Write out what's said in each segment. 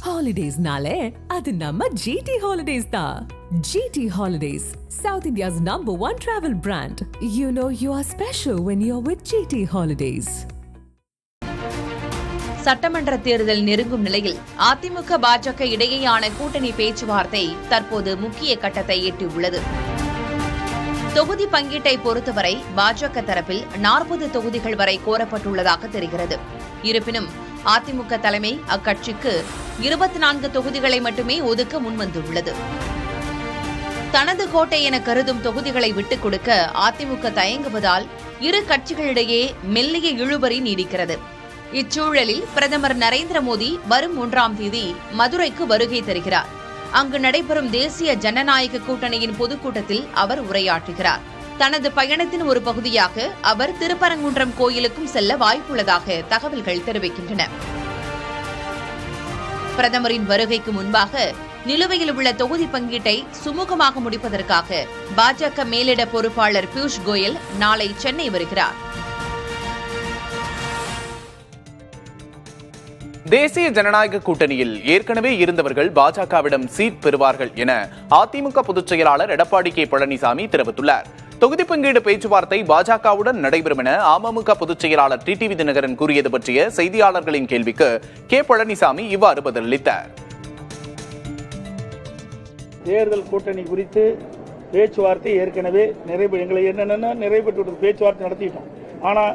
Holidays-nale, adu namma GT Holidays da. GT Holidays, South India's #1 travel brand. You know you are special when you're with GT Holidays. சட்டமன்ற தேர்தல் நெருங்கும் நிலையில் அதிமுக பாஜக இடையேயான கூட்டணி பேச்சுவார்த்தை தற்போது முக்கிய கட்டத்தை எட்டியுள்ளது. தொகுதி பங்கீட்டை பொறுத்தவரை பாஜக தரப்பில் 40 தொகுதிகள் வரை கோரப்பட்டுள்ளதாக தெரிகிறது. இருப்பினும் அதிமுக தலைமை அக்கட்சிக்கு 24 தொகுதிகளை மட்டுமே ஒதுக்க முன்வந்துள்ளது. தனது கோட்டை என கருதும் தொகுதிகளை விட்டுக் கொடுக்க அதிமுக தயங்குவதால் இரு கட்சிகளிடையே மெல்லிய இழுபறி நீடிக்கிறது. இச்சூழலில் பிரதமர் நரேந்திர மோடி வரும் 1ஆம் தேதி மதுரைக்கு வருகை தருகிறார். அங்கு நடைபெறும் தேசிய ஜனநாயக கூட்டணியின் பொதுக்கூட்டத்தில் அவர் உரையாற்றுகிறார். தனது பயணத்தின் ஒரு பகுதியாக அவர் திருப்பரங்குன்றம் கோயிலுக்கும் செல்ல வாய்ப்புள்ளதாக தகவல்கள் தெரிவிக்கின்றன. பிரதமரின் வருகைக்கு முன்பாக நிலுவையில் உள்ள தொகுதி பங்கீட்டை சுமூகமாக முடிப்பதற்காக பாஜக மேலிட பொறுப்பாளர் பியூஷ் கோயல் நாளை சென்னை வருகிறார். தேசிய ஜனநாயக கூட்டணியில் ஏற்கனவே இருந்தவர்கள் பாஜகவிடம் சீட் பெறுவார்கள் என அதிமுக பொதுச் செயலாளர் எடப்பாடி கே பழனிசாமி தெரிவித்துள்ளார். தொகுதி பங்கீடு பேச்சுவார்த்தை பாஜகவுடன் நடைபெறும் என அமமுக பொதுச் செயலாளர் டிடிவி தினகரன் கூறியது பற்றிய செய்தியாளர்களின் கேள்விக்கு கே பழனிசாமி இவ்வாறு பதிலளித்தார். தேர்தல் கூட்டணி குறித்து பேச்சுவார்த்தை ஏற்கனவே எங்களை என்னென்ன நிறைவேற்று பேச்சுவார்த்தை நடத்திட்டோம். ஆனால்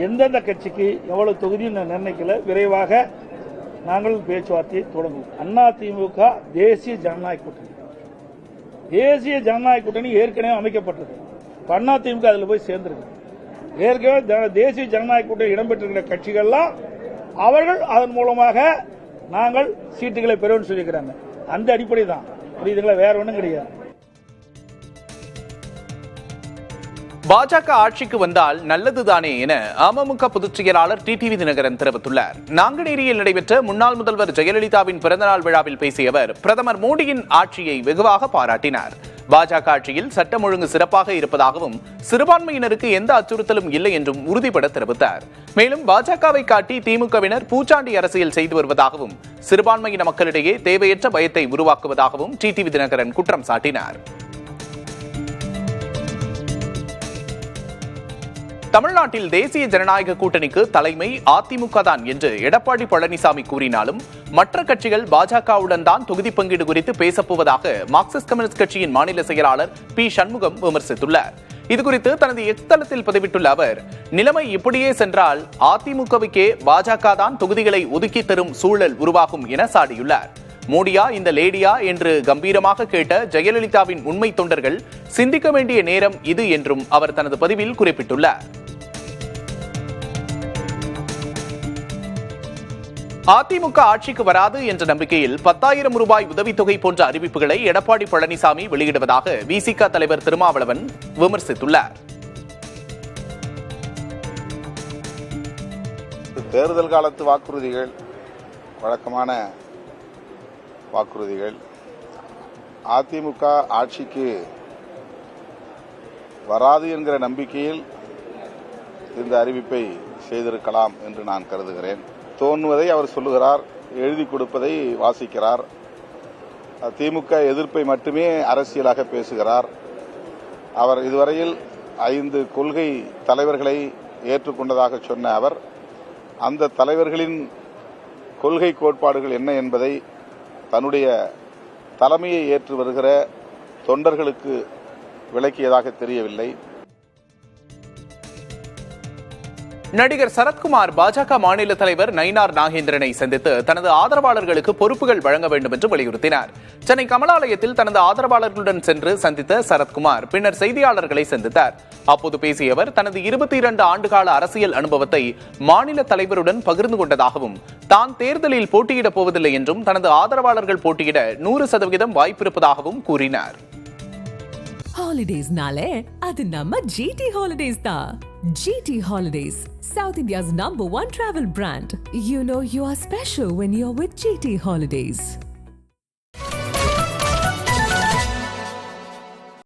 எந்தெந்த கட்சிக்கு எவ்வளவு தொகுதியும் நிர்ணயிக்கல. விரைவாக நாங்கள் பேச்சுவார்த்தையை தொடங்குவோம். அதிமுக தேசிய ஜனநாயக கூட்டணி ஏற்கனவே அமைக்கப்பட்டது. அதிமுக அதில் போய் சேர்ந்திருக்கு. ஏற்கனவே தேசிய ஜனநாயக கூட்டணி இடம்பெற்றிருக்கிற கட்சிகள்லாம் அவர்கள் அதன் மூலமாக நாங்கள் சீட்டுகளை பெறுவோம்னு சொல்லியிருக்கிறாங்க. அந்த அடிப்படை தான் புரியுதுங்களா, வேற ஒன்றும் கிடையாது. பாஜக ஆட்சிக்கு வந்தால் நல்லதுதானே என அமமுக பொதுச் செயலாளர் டிடிவி தினகரன் தெரிவித்துள்ளார். நாங்குநேரியில் நடைபெற்ற முன்னாள் முதல்வர் ஜெயலலிதாவின் பிறந்தநாள் விழாவில் பேசிய அவர் பிரதமர் மோடியின் ஆட்சியை வெகுவாக பாராட்டினார். பாஜக ஆட்சியில் சட்டம் ஒழுங்கு சிறப்பாக இருப்பதாகவும் சிறுபான்மையினருக்கு எந்த அச்சுறுத்தலும் இல்லை என்றும் உறுதிபட தெரிவித்தார். மேலும் பாஜகவை காட்டி திமுகவினர் பூச்சாண்டி அரசியல் செய்து வருவதாகவும் சிறுபான்மையின மக்களிடையே தேவையற்ற பயத்தை உருவாக்குவதாகவும் டிடிவி தினகரன் குற்றம் சாட்டினார். தமிழ்நாட்டில் தேசிய ஜனநாயக கூட்டணிக்கு தலைமை அதிமுக தான் என்று எடப்பாடி பழனிசாமி கூறினாலும் மற்ற கட்சிகள் பாஜகவுடன் தான் தொகுதி பங்கீடு குறித்து பேசப்போவதாக மார்க்சிஸ்ட் கம்யூனிஸ்ட் கட்சியின் மாநில செயலாளர் பி சண்முகம் விமர்சித்துள்ளார். இதுகுறித்து தனது எக்ஸ் தளத்தில் பதிவிட்டுள்ள அவர், நிலைமை இப்படியே சென்றால் அதிமுகவுக்கே பாஜக தான் தொகுதிகளை ஒதுக்கி தரும் சூழல் உருவாகும் என சாடியுள்ளார். மோடியா இந்த லேடியா என்று கம்பீரமாக கேட்ட ஜெயலலிதாவின் உண்மை தொண்டர்கள் சிந்திக்க வேண்டிய நேரம் இது என்றும் அவர் தனது பதிவில் குறிப்பிட்டுள்ளார். அதிமுக ஆட்சிக்கு வராது என்ற நம்பிக்கையில் 10,000 ரூபாய் உதவித்தொகை போன்ற அறிவிப்புகளை எடப்பாடி பழனிசாமி வெளியிடுவதாக விசிக தலைவர் திருமாவளவன் விமர்சித்துள்ளார். தேர்தல் காலத்து வாக்குறுதிகள் வழக்கமான வாக்குறுதிகள். அதிமுக ஆட்சிக்கு வராது என்கிற நம்பிக்கையில் இந்த அறிவிப்பை செய்திருக்கலாம் என்று நான் கருதுகிறேன். தோன்றுவதை அவர் சொல்லுகிறார், எழுதி கொடுப்பதை வாசிக்கிறார். திமுக எதிர்ப்பை மட்டுமே அரசியலாக பேசுகிறார். அவர் இதுவரையில் 5 கொள்கை தலைவர்களை ஏற்றுக்கொண்டதாக சொன்ன அவர் அந்த தலைவர்களின் கொள்கை கோட்பாடுகள் என்ன என்பதை தன்னுடைய தலைமையை ஏற்று வருகிற தொண்டர்களுக்கு விளக்கியதாக தெரியவில்லை. நடிகர் சரத்குமார் பாஜக மாநில தலைவர் நயினார் நாகேந்திரனை சந்தித்து தனது ஆதரவாளர்களுக்கு பொறுப்புகள் வழங்க வேண்டும் என்று வலியுறுத்தினார். சென்னை கமலாலயத்தில் தனது ஆதரவாளர்களுடன் சென்று சந்தித்த சரத்குமார் பின்னர் செய்தியாளர்களை சந்தித்தார். அப்போது பேசிய அவர் தனது 22 ஆண்டுகால அரசியல் அனுபவத்தை மாநில தலைவருடன் பகிர்ந்து கொண்டதாகவும் தான் தேர்தலில் போட்டியிடப் போவதில்லை என்றும் தனது ஆதரவாளர்கள் போட்டியிட 100% வாய்ப்பிருப்பதாகவும் கூறினார். Holidays-nale, adu namma GT Holidays da. GT Holidays, South India's #1 travel brand. You know you are special when you're with GT Holidays.